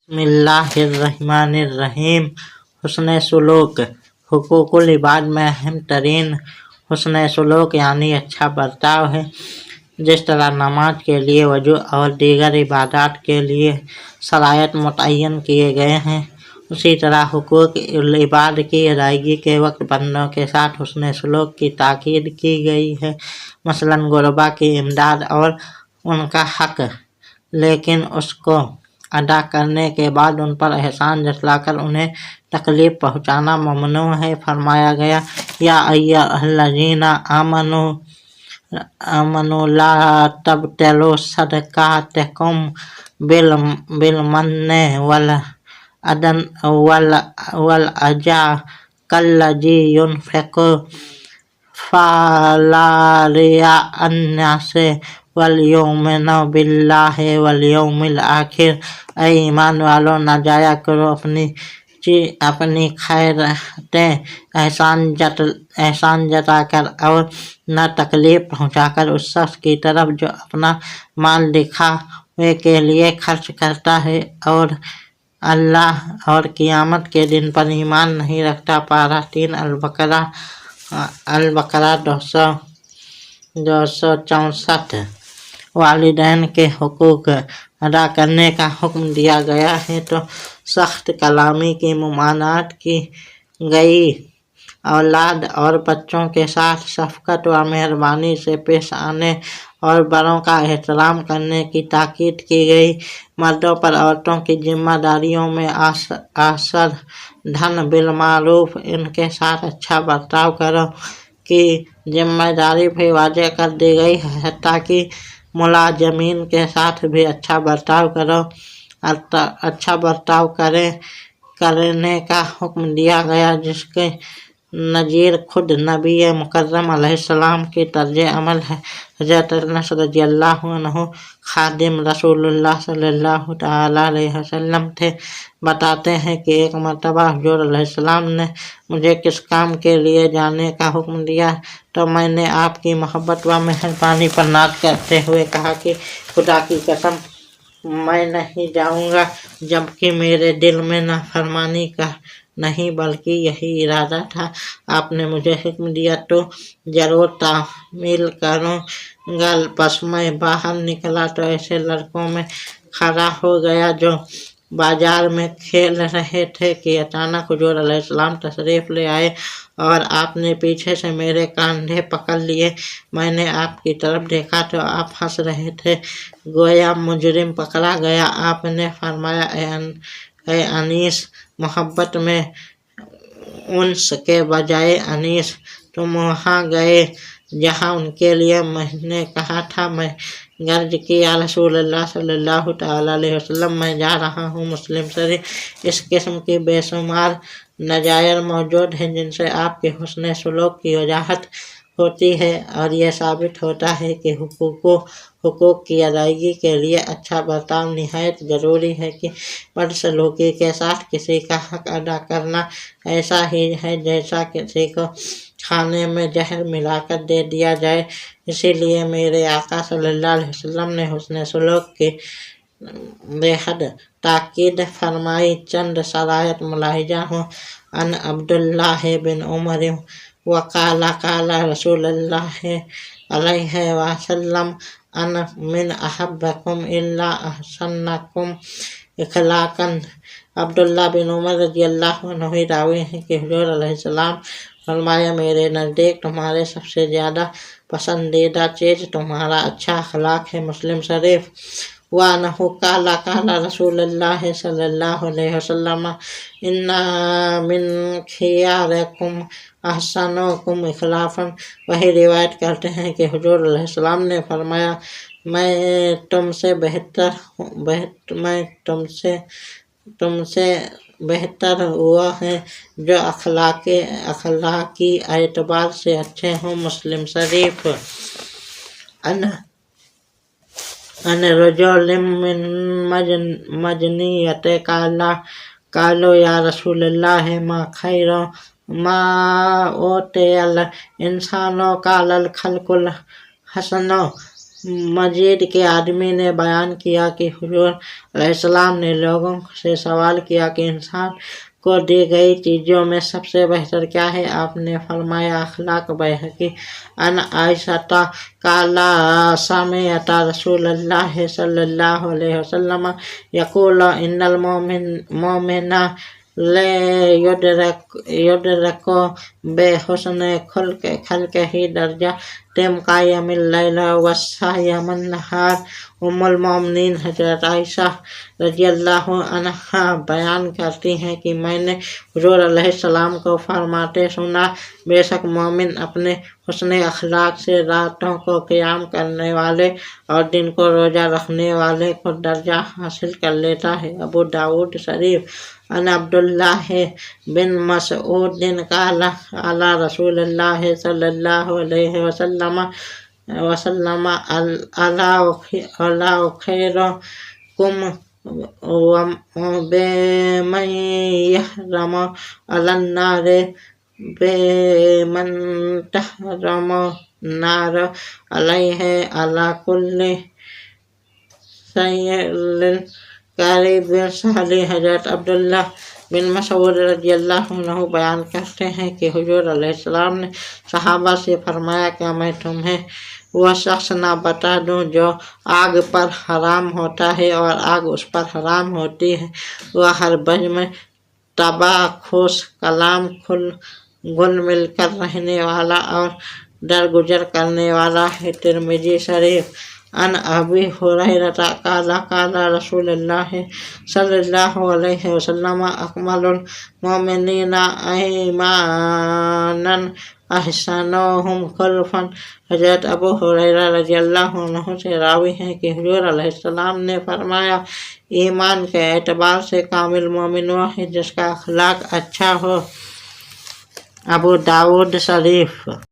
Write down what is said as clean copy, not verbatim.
बिस्मिल्लाहिर्रहमानिर्रहीम। हुस्न सलूक। हुकूकुल इबाद में अहम तरीन हुस्न सलूक यानी अच्छा बर्ताव है। जिस तरह नमाज के लिए वजू और दीगर इबादत के लिए शराइत मुतय्यन किए गए हैं, उसी तरह हुकूक इबाद की अदायगी के वक्त बंदों के साथ हुस्न सलूक की ताकीद की गई है। मसलन गुरबा की इमदाद और उनका हक, लेकिन उसको अदा करने के बाद उन पर एहसान जतलाकर उन्हें तकलीफ पहुँचाना ममनू है। फरमाया गया, या अय्युहल्लज़ीना आमनू ला तब्तिलू सदकातिकुम बिलमन्नि वल अज़ा कल्लज़ी युनफ़िक़ु फ़ला रियाअन नासि वलयुमिनु बिल्लाहि वल यौमिल आखिर। ऐ ईमान वालों, न जाया करो अपनी खैरतें एहसान जताकर और न तकलीफ पहुँचाकर उस शख्स की तरफ जो अपना माल दिखावे के लिए खर्च करता है और अल्लाह और क़यामत के दिन पर ईमान नहीं रखता। पारा 3 अल-बकरा 264। वालिदैन के हुकूक अदा करने का हुक्म दिया गया है तो सख्त कलामी की ममानात की गई। औलाद और बच्चों के साथ शफ़क़त व मेहरबानी से पेश आने और बड़ों का एहतराम करने की ताकीद की गई। मर्दों पर औरतों की जिम्मेदारियों में असर धन बिलमारूफ इनके साथ अच्छा बर्ताव करो की जिम्मेदारी भी वाज़ेह कर दी गई है, ताकि मुलाज़मीन के साथ भी अच्छा बर्ताव करो। अच्छा बर्ताव करने का हुक्म दिया गया, जिसके नज़ीर खुद नबी मुकर्रम अलैहिस्सलाम की तर्ज अमल है। हज़रत अनस रज़ियल्लाहु अन्हु खादिम रसूलुल्लाह सल्लल्लाहु तआला अलैहि वसल्लम थे। बताते हैं कि एक मरतबा हुज़ूर अलैहिस्सलाम ने मुझे किस काम के लिए जाने का हुक्म दिया तो मैंने आपकी मोहब्बत व मेहरबानी पर नाज़ करते हुए कहा कि खुदा की कसम, मैं नहीं जाऊँगा, जबकि मेरे दिल में नाफरमानी का नहीं बल्कि यही इरादा था। आपने मुझे हुक्म दिया तो जरूर तामील करूँगा। बस मैं बाहर निकला तो ऐसे लड़कों में खड़ा हो गया जो बाजार में खेल रहे थे कि अचानक हुज़ूर अलैहिस्सलाम तशरीफ़ ले आए और आपने पीछे से मेरे कंधे पकड़ लिए। मैंने आपकी तरफ देखा तो आप हंस रहे थे, गोया मुजरिम पकड़ा गया। आपने फरमाया, ए अनीस, मोहब्बत में उन्स के बजाय अनीस, तुम वहाँ गए जहाँ उनके लिए मैंने कहा था। मैं गर्ज की, या रसूलल्लाह सल्लल्लाहु तआला अलैहि वसल्लम, मैं जा रहा हूँ। मुस्लिम शरीफ। इस किस्म की बेशुमार नज़ायर मौजूद हैं जिनसे आपके हुस्न सलूक की वजाहत होती है और यह साबित होता है कि हुकूक की अदायगी के लिए अच्छा बर्ताव निहायत ज़रूरी है कि बदसलूकी के साथ किसी का हक अदा करना ऐसा ही है जैसा किसी को खाने में जहर मिलाकर दे दिया जाए। इसीलिए मेरे आका सल्लल्लाहु अलैहि वसल्लम ने हुस्न सलूक की बेहद ताकीद फरमाई। चंद शराइत मुलाहिजा हो। अन अब्दुल्लाह बिन उमर वक़ाल क़ाल रसूलुल्लाह अलैहि वसल्लम, अन मिन अहब्बकुम इल्ला अहसनकुम इखलाकन। अब्दुल्ला बिन उमर रज़ियल्लाहु अन्हु रावी हैं कि हुज़ूर अलैहिस्सलाम फरमाया, मेरे नज़दीक तुम्हारे सबसे ज़्यादा पसंदीदा चीज़ तुम्हारा अच्छा अखलाक है। मुस्लिम शरीफ। व अन्हु क़ाल क़ाल रसूलुल्लाह सल्लल्लाहु अलैहि वसल्लम, इन्ना मिन खियारिकुम अहसनुकुम इखलाक़न। वही रिवायत करते हैं कि हुज़ूर अलैहिस्सलाम ने फरमाया, मैं तुमसे बेहतर वो है जो अखलाकी एतबार से अच्छे हों। मुस्लिम शरीफ। अन रजुलिन मिन मजनियत क़ालू या रसूलल्लाह मा खैरु मा ओतियल इंसानो क़ालल खल्कुल हसनो मजीद के आदमी ने बयान किया कि हुजूर अलैहिस्सलाम ने लोगों से सवाल किया कि इंसान को दी गई चीज़ों में सबसे बेहतर क्या है। आपने फरमाया अखलाक। बैहकी अन आयशा काला समिअता रसूलल्लाह सल्लल्लाहु अलैहि वसल्लम यक़ूल इन्नल मोमिना ले युदरको बेहुस्नि खल्क़िही दरजातिन क़ाइमिल लैल व सायिमन नहार। उम्मुल मोमिनीन हज़रत आयशा रज़ियल्लाहु अन्हा बयान करती हैं कि मैंने हुज़ूर अलैहिस्सलाम को फरमाते सुना, बेशक मोमिन अपने हुस्न अखलाक से रातों को क़ियाम करने वाले और दिन को रोज़ा रखने वाले को दर्जा हासिल कर लेता है। अबू दाऊद शरीफ। अन अब्दुल्लाह बिन मसऊद क़ाला क़ाला रसूलुल्लाह सल्लल्लाहु अलैहि वसल्लम अला उख़बिरुकुम बिमन यहरमु अलन नार बिमन तहरमु नार अलैहि अला कुल्लि शैइन क़रीब साली। हज़रत अब्दुल्ला बिन मसऊद रज़ियल्लाहु अन्हु बयान करते हैं कि हुजूर अलैहिस्सलाम ने सहाबा से फरमाया, क्या मैं तुम्हें वह शख्स ना बता दूं जो आग पर हराम होता है और आग उस पर हराम होती है। वह हर बज़्म तबाख़ुस कलाम घुल मिल कर रहने वाला और दरगुजर करने वाला है। तिरमिज़ी शरीफ। अन अबी हुरैरा क़ाला क़ाला रसूलुल्लाह सल्लल्लाहु अलैहि वसल्लम अकमलुल मोमिनीना ईमानन अहसनुहुम खुलुक़न। हज़रत अबू हुरैरा रज़ियल्लाहु अन्हु से रावी हैं कि हुज़ूर अलैहिस्सलाम ने फरमाया, ईमान के एतबार से कामिल मोमिन वह है जिसका अखलाक अच्छा हो। अबू दाऊद शरीफ।